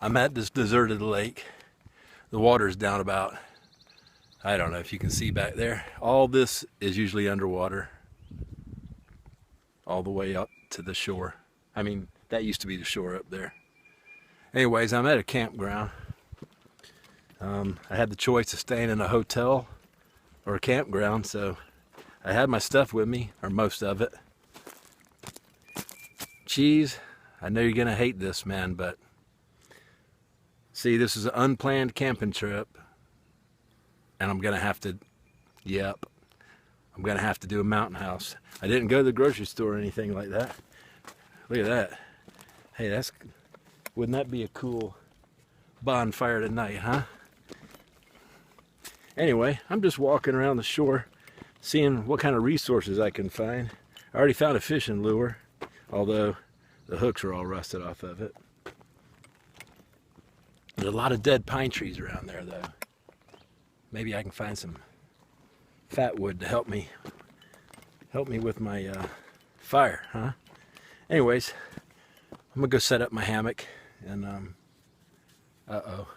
I'm at this deserted lake. The water's down about, I don't know if you can see back there. All this is usually underwater, all the way up to the shore. I mean, that used to be the shore up there. Anyways, I'm at a campground. I had the choice of staying in a hotel or a campground, so I had my stuff with me, or most of it. Cheese, I know you're gonna hate this, man, but see, this is an unplanned camping trip, and I'm gonna have to, I'm gonna have to do a mountain house. I didn't go to the grocery store or anything like that. Look at that. Hey, wouldn't that be a cool bonfire tonight, huh? Anyway, I'm just walking around the shore, seeing what kind of resources I can find. I already found a fishing lure, although the hooks are all rusted off of it. There's a lot of dead pine trees around there, though. Maybe I can find some fat wood to help me with my fire, huh? Anyways, I'm gonna go set up my hammock, and uh-oh.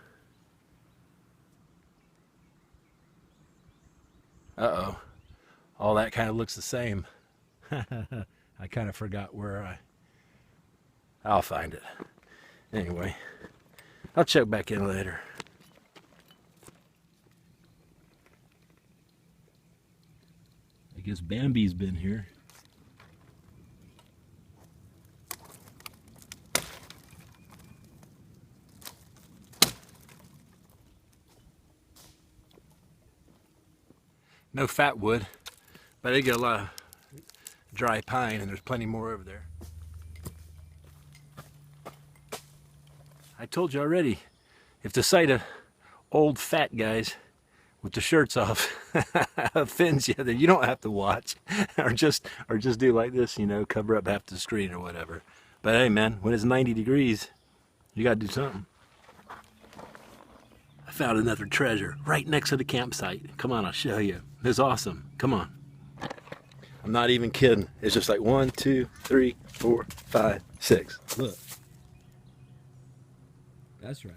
All that kind of looks the same. I kind of forgot where I'll find it. Anyway, I'll check back in later. I guess Bambi's been here. No fat wood, but I get a lot of dry pine, and there's plenty more over there. I told you already, if the sight of old fat guys with the shirts off offends you, then you don't have to watch, or just do like this, you know, cover up half the screen or whatever. But hey, man, when it's 90 degrees, you gotta do something. I found another treasure right next to the campsite. Come on, I'll show you. It's awesome. Come on. I'm not even kidding. It's just like 1, 2, 3, 4, 5, 6. Look. That's right.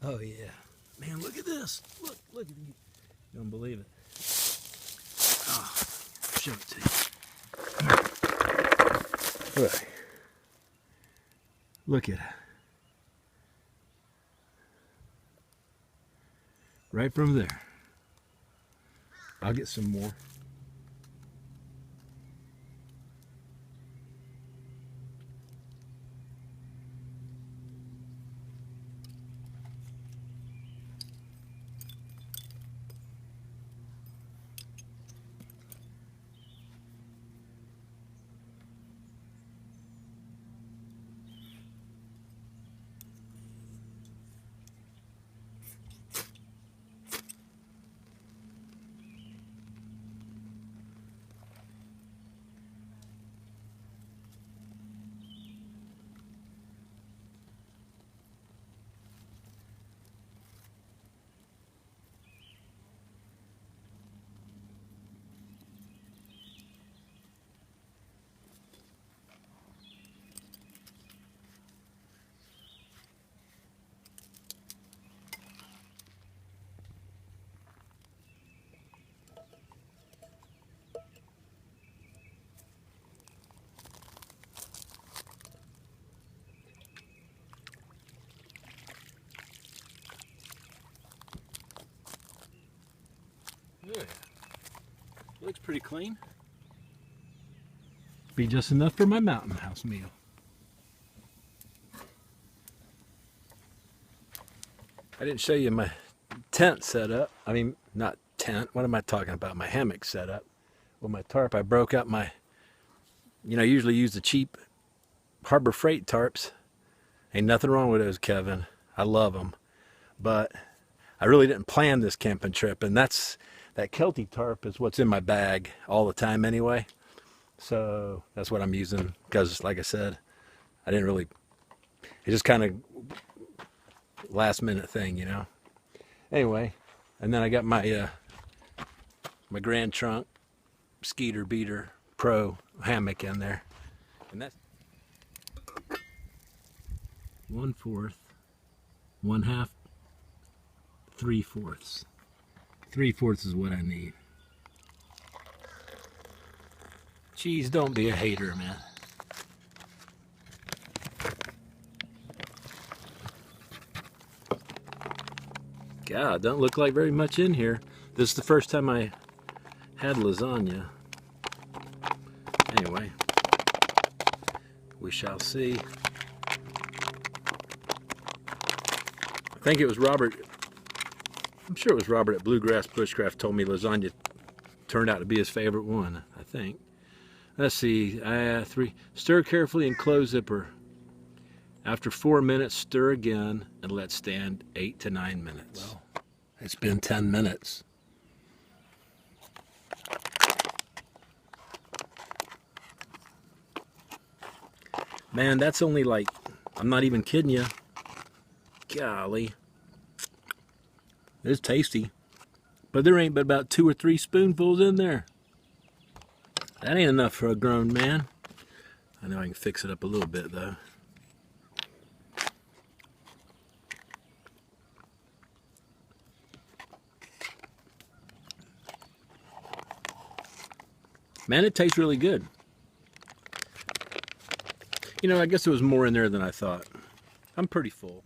Oh yeah, man! Look at this. Look at you. You don't believe it. Oh, show it to you. Look at it. Right from there. I'll get some more. Yeah. Looks pretty clean. Be just enough for my mountain house meal. I didn't show you my tent setup. I mean, not tent. What am I talking about? My hammock setup. With my tarp, I broke up my, I usually use the cheap Harbor Freight tarps. Ain't nothing wrong with those, Kevin. I love them. but I really didn't plan this camping trip, and that Kelty tarp is what's in my bag all the time anyway. So that's what I'm using, because like I said, I didn't really, it just kind of last minute thing, you know. Anyway, and then I got my my Grand Trunk Skeeter Beater Pro hammock in there, and that's 1/4, 1/2, 3/4. 3/4 is what I need. Cheese, don't be a hater, man. God, don't look like very much in here. This is the first time I had lasagna. Anyway, we shall see. I think it was Robert, I'm sure it was Robert at Bluegrass Bushcraft told me lasagna turned out to be his favorite one, I think. Let's see, 3, stir carefully and close zipper. After 4 minutes, stir again and let stand 8 to 9 minutes. Well, it's been 10 minutes. Man, that's only like, I'm not even kidding you. Golly. It's tasty. But there ain't but about 2 or 3 spoonfuls in there. That ain't enough for a grown man. I know I can fix it up a little bit though. Man, it tastes really good. You know, I guess there was more in there than I thought. I'm pretty full.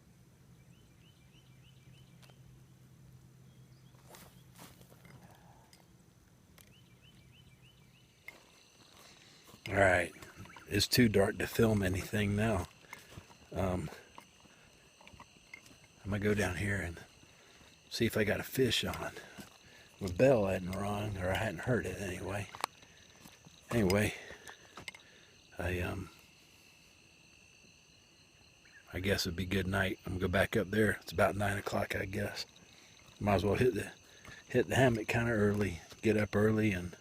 All right, it's too dark to film anything now. I'm gonna go down here and see if I got a fish on. My bell hadn't rung, or I hadn't heard it anyway. Anyway, I guess it'd be good night. I'm gonna go back up there. It's about 9 o'clock, I guess. Might as well hit the hammock kind of early, get up early, and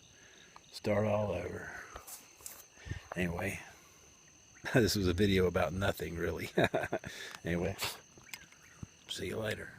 start all over. Anyway, this was a video about nothing really. Anyway, see you later.